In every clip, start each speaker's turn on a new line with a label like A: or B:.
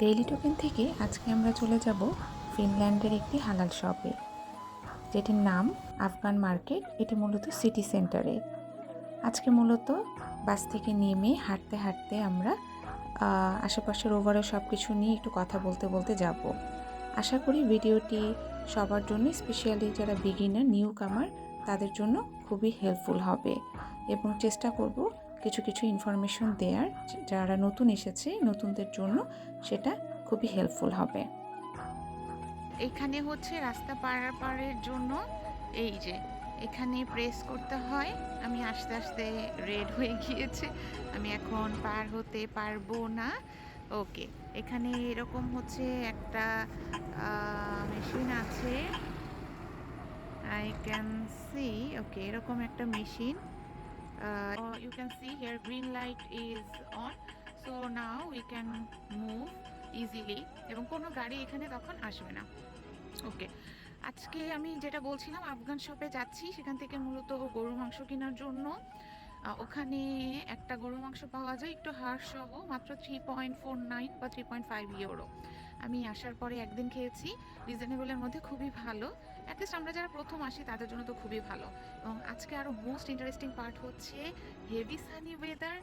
A: Daily token থেকে আজকে আমরা চলে যাব ফিনল্যান্ডের একটি হালাল শপে, যেটির নাম আফগান মার্কেট। এটি মূলত সিটি সেন্টারে। আজকে মূলত বাস থেকে নেমে হাঁটতে হাঁটতে আমরা আশেপাশের ওভারঅল সব কিছু নিয়ে একটু কথা বলতে বলতে যাব। আশা করি ভিডিওটি সবার জন্য, স্পেশালি যারা বিগিনার নিউ কামার তাদের জন্য খুবই হেল্পফুল হবে, এবং চেষ্টা করব কিছু কিছু ইনফরমেশন দেওয়ার, যারা নতুন এসেছে নতুনদের জন্য সেটা খুবই হেল্পফুল হবে।
B: এখানে হচ্ছে রাস্তা পারাপারের জন্য এই যে এখানে প্রেস করতে হয়। আমি আস্তে আস্তে রেড হয়ে গিয়েছে, আমি এখন পার হতে পারবো না। ওকে, এখানে এরকম হচ্ছে একটা মেশিন আছে, আই ক্যান সি। ওকে, এরকম একটা machine, you can see here green light is on, so now we can move easily এবং কোনো গাড়ি এখানে তখন আসবে না। ওকে, আজকে আমি যেটা বলছিলাম, আফগান শপে যাচ্ছি, সেখান থেকে মূলত গরুর মাংস কেনার জন্য। ওখানে একটা গরুর মাংস পাওয়া যায় একটু হাড় সহ, মাত্র 3.49 বা 3.5 ইউরো। আমি আসার পরে একদিন খেয়েছি, রিজনেবলের মধ্যে, খুবই ভালো। অ্যাটলিস্ট আমরা যারা প্রথম আসি তাদের জন্য তো খুবই ভালো। এবং আজকে আরও মোস্ট ইন্টারেস্টিং পার্ট হচ্ছে heavy Sunny weather,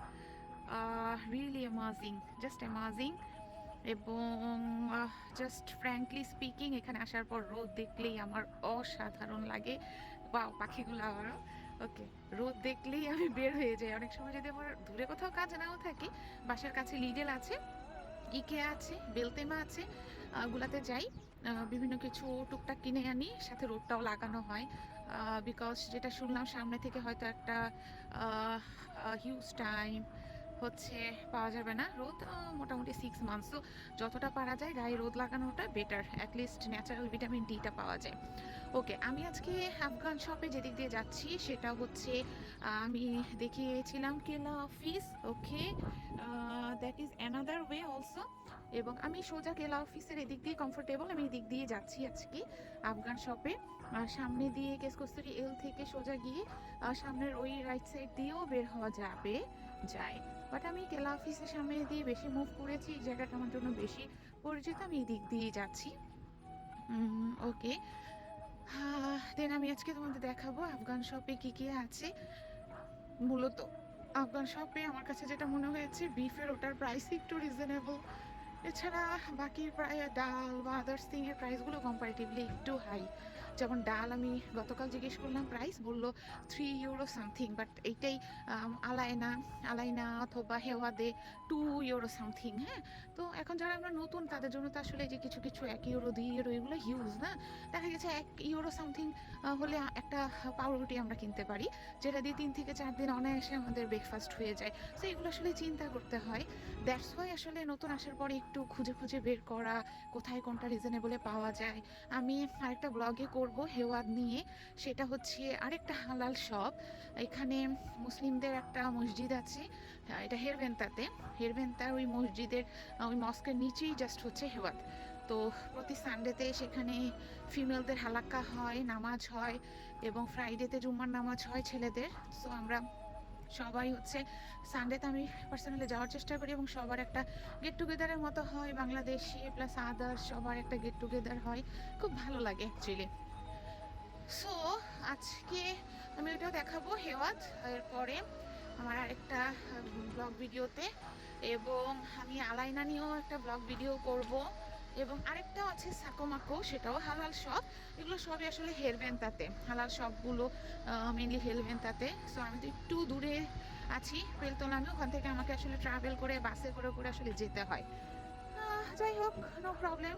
B: really amazing, just amazing. এবং জাস্ট ফ্র্যাঙ্কলি স্পিকিং, এখানে আসার পর রোদ দেখলেই আমার অসাধারণ লাগে। বা পাখিগুলো আবারও, ওকে, রোদ দেখলেই আমি বের হয়ে যাই। অনেক সময় যদি আমার দূরে কোথাও কাজ নাও থাকে, বাসার কাছে লিডেল আছে, ইকেয়া আছে, বেলতেমা আছে, গুলাতে যাই, বিভিন্ন কিছু টুকটাক কিনে আনি, সাথে রোদটাও লাগানো হয়। বিকজ যেটা শুনলাম, সামনে থেকে হয়তো একটা হিউজ টাইম হচ্ছে পাওয়া যাবে না রোদ, মোটামুটি 6 মান্থস। তো যতটা পারা যায় গায়ে রোদ লাগানোটা বেটার, অ্যাটলিস্ট ন্যাচারাল ভিটামিন ডিটা পাওয়া যায়। ওকে, আমি আজকে আফগান শপে যেদিক দিয়ে যাচ্ছি সেটা হচ্ছে, আমি দেখিয়েছিলাম কেলা office. Okay, that is another way also. এবং আমি সোজা কেলা অফিসের এদিক দিয়ে কমফোর্টেবল, আমি এদিক দিয়ে যাচ্ছি আজকে আফগান শপে। সামনে দিয়ে কেসকস্তুরি এল থেকে সোজা গিয়ে সামনের ওই রাইট সাইড দিয়েও বের হওয়া যাবে, যায়। বাট আমি কেলা অফিসের সামনে দিয়ে বেশি মুভ করেছি, এই জায়গাটা আমার জন্য বেশি পরিচিত, আমি এই দিক দিয়ে যাচ্ছি। ওকে, দেন আমি আজকে তোমাদের দেখাবো আফগান শপে কি কি আছে। মূলত আফগান শপে আমার কাছে যেটা মনে হয়েছে, বিফের ওটার প্রাইস একটু রিজনেবল। এছাড়া বাকি প্রায় ডাল বা আদার্স থিং এর প্রাইসগুলো কম্পারেটিভলি একটু হাই। যেমন ডাল আমি গতকাল জিজ্ঞেস করলাম, প্রাইস বললো 3 ইউরো সামথিং, বাট এইটাই আলাইনা আলাইনা অথবা হেওয়াদে 2 ইউরো সামথিং। হ্যাঁ, তো এখন যারা আমরা নতুন তাদের জন্য তো আসলে যে কিছু কিছু 1 ইউরো 2 ইউরো এগুলো হিউজ না। দেখা গেছে 1 ইউরো সামথিং হলে একটা পাউরুটি আমরা কিনতে পারি, যেটা দিয়ে 3 থেকে 4 দিন অনায়াসে আমাদের ব্রেকফাস্ট হয়ে যায়। তো এগুলো আসলে চিন্তা করতে হয়। দ্যাটস ওয়াই আসলে নতুন আসার পরে একটু খুঁজে খুঁজে বের করা, কোথায় কোনটা রিজনেবলে পাওয়া যায়। আমি আরেকটা ব্লগে করব হেওয়াদ নিয়ে, সেটা হচ্ছে আরেকটা হালাল শপ। এখানে মুসলিমদের একটা মসজিদ আছে, এটা হেরভেন্তাতে। হেরভেন্তার ওই মসজিদের, ওই মস্কের নিচেই জাস্ট হচ্ছে হেওয়াদ। তো প্রতি সানডেতে সেখানে ফিমেলদের হালাক্কা হয়, নামাজ হয়, এবং ফ্রাইডেতে জুম্মার নামাজ হয় ছেলেদের। সো আমরা সবাই হচ্ছে সানডেতে, আমি পার্সোনালি যাওয়ার চেষ্টা করি, এবং সবার একটা গেট টুগেদারের মতো হয়, বাংলাদেশি প্লাস আদার্স সবার একটা গেট টুগেদার হয়, খুব ভালো লাগে অ্যাকচুয়ালি। সো আজকে আমি ওইটাও দেখাবো হেওয়াত, এরপরে আমার আরেকটা ব্লগ ভিডিওতে। এবং আমি আলাইনা নিয়েও একটা ব্লগ ভিডিও করব। এবং আরেকটাও আছে সাকোমাকো, সেটাও হালাল শপ। এগুলো সবই আসলে হেরবেন্তাতে, হালাল শপগুলো মেনলি হেরবেন্তাতে। সো আমি তো একটু দূরে আছি বেলতলামে, ওখান থেকে আমাকে আসলে ট্রাভেল করে বাসে করে করে আসলে যেতে হয়। যাই হোক, নো প্রবলেম,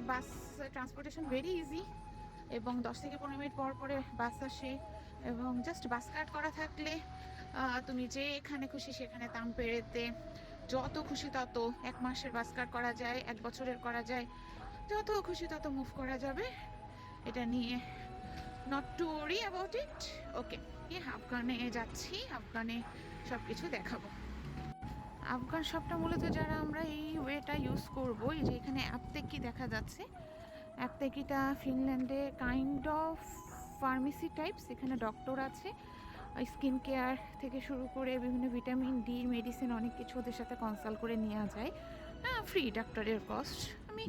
B: বাস ট্রান্সপোর্টেশন ভেরি ইজি। এবং 10 থেকে 15 মিনিট পর পরে বাস আসে, এবং জাস্ট বাস কার্ড করা থাকলে তুমি যে এখানে খুশি সেখানে তাম্পেরেতে যত খুশি তত, 1 মাসের বাস কার্ড করা যায়, 1 বছরের করা যায়, যত খুশি তত মুভ করা যাবে। এটা নিয়ে not to worry about it. Okay, আফগানে যাচ্ছি, আফগানে সব কিছু দেখাবো। আফগান শপটা মূলত যারা আমরা এই ওয়েটা ইউজ করবো, এই যে এখানে অ্যাপটেকি দেখা যাচ্ছে, অ্যাপটেকিটা ফিনল্যান্ডে কাইন্ড অফ ফার্মেসি টাইপস। এখানে ডক্টর আছে, স্কিন কেয়ার থেকে শুরু করে বিভিন্ন ভিটামিন ডি মেডিসিন অনেক কিছু ওদের সাথে কনসাল্ট করে নেওয়া যায়। ফ্রি ডাক্তারের কস্ট। আমি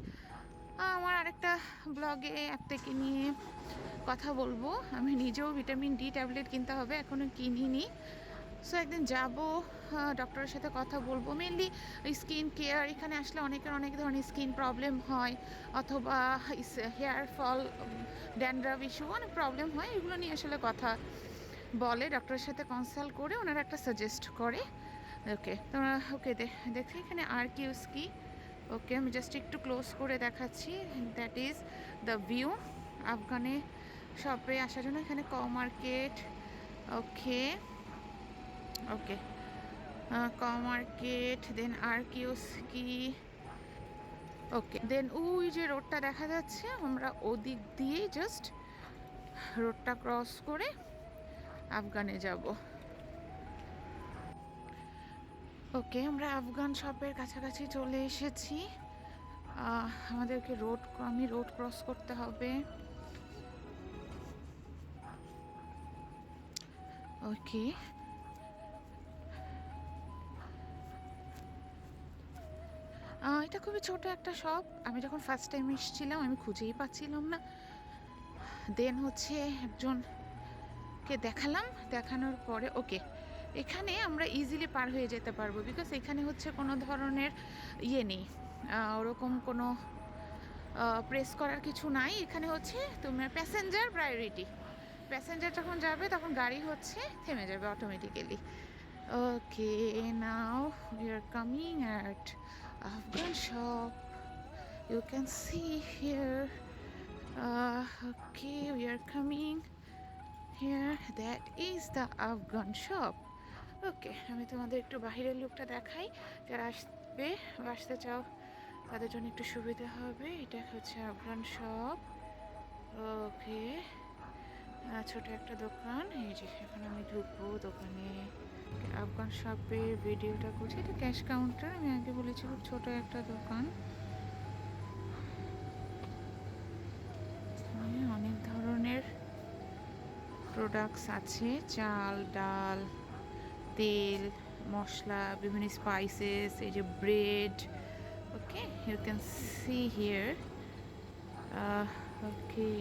B: আমার আরেকটা ব্লগে অ্যাপ থেকে নিয়ে কথা বলবো। আমি নিজেও ভিটামিন ডি ট্যাবলেট কিনতে হবে, এখনও কিনিনি। সো একদিন যাব, ডক্টরের সাথে কথা বলবো। মেনলি স্কিন কেয়ার, এখানে আসলে অনেকের অনেক ধরনের স্কিন প্রবলেম হয়, অথবা হেয়ার ফল, ড্যান্ড্রাফ ইস্যু, অনেক প্রবলেম হয়। এগুলো নিয়ে আসলে কথা বলে, ডক্টরের সাথে কনসাল্ট করে ওনারা একটা সাজেস্ট করে। ওকে, তোমরা ওকে দেখছি এখানে আর কিউস কি। ওকে, আমি জাস্ট একটু ক্লোজ করে দেখাচ্ছি। দ্যাট ইজ দ্য ভিউ আফগানে শপে আসার জন্য। এখানে ক মার্কেট, ওকে ওকে, ক মার্কেট, দেন আর কিউসকি। ওকে, দেন ওই যে রোডটা দেখা যাচ্ছে, আমরা ওদিক দিয়েই জাস্ট রোডটা ক্রস করে আফগানে যাব। ওকে, আমরা আফগান শপের কাছাকাছি চলে এসেছি। আমাদেরকে আমি রোড ক্রস করতে হবে। ওকে, এটা খুবই ছোট একটা শপ। আমি যখন ফার্স্ট টাইম এসেছিলাম আমি খুঁজেই পাচ্ছিলাম না। দেন হচ্ছে একজনকে দেখালাম, দেখানোর পরে ওকে, এখানে আমরা ইজিলি পার হয়ে যেতে পারবো, বিকজ এখানে হচ্ছে কোনো ধরনের ইয়ে নেই, ওরকম কোনো প্রেস করার কিছু নাই। এখানে হচ্ছে তোমার প্যাসেঞ্জার প্রায়োরিটি, প্যাসেঞ্জার যখন যাবে তখন গাড়ি হচ্ছে থেমে যাবে automatically. Okay, now we are coming at Afghan shop. You can see here. Okay, we are coming here. That is the Afghan shop. ওকে, আমি তোমাদের একটু বাহিরের লুকটা দেখাই, যারা আসবে বা আসতে চাও তাদের জন্য একটু সুবিধা হবে। এটা হচ্ছে আফগান শপ। ওকে, ছোট একটা দোকান। এই যে এখন আমি ঢুকবো দোকানে। আফগান শপের ভিডিওটা করছি। এটা ক্যাশ কাউন্টার, আমি আগে বলেছি খুব ছোট একটা দোকান। অনেক ধরনের প্রোডাক্টস আছে, চাল, ডাল, তেল, মশলা, বিভিন্ন স্পাইসেস, এই যে bread. Okay, you can see here. Okay,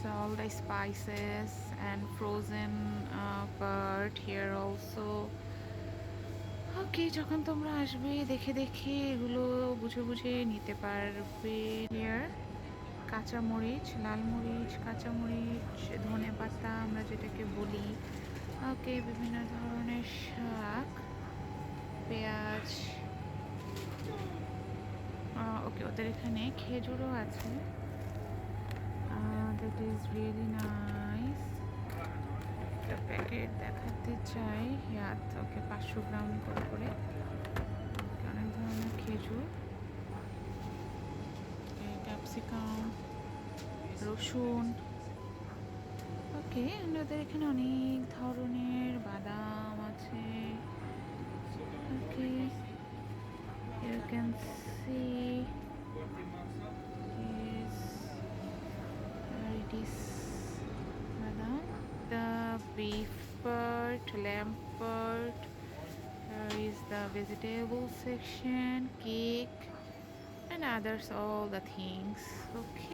B: so all the spices and frozen part here also. Okay, যখন তোমরা আসবে দেখে দেখে এগুলো বুঝে বুঝে নিতে পারবে। হিয়ার কাঁচামরিচ, লাল মরিচ, কাঁচামরিচ, ধনে পাতা আমরা যেটাকে বলি। ওকে, বিভিন্ন ধরনের শাক, পেঁয়াজ। ওকে, ওদের এখানে খেজুরও আছে। That is really nice. একটা প্যাকেট দেখাতে চাই। ওকে, 500 গ্রাম করে অনেক ধরনের খেজুর, ক্যাপসিকাম, রসুন। ওকে, ওদের এখানে অনেক ধরনের বাদাম আছে। ওকে, you can see it is badam, the beef part, lamb part. There is the vegetable section, cake and others, all the things. Okay.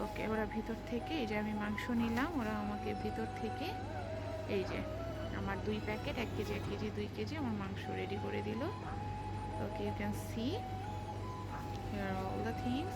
B: ওকে, ওরা ভিতর থেকে, এই যে আমি মাংস নিলাম, ওরা আমাকে ভিতর থেকে এই যে আমার 2 প্যাকেট, 1 কেজি 1 কেজি 2 কেজি আমার মাংস রেডি করে দিল। Okay, you can see here all the things.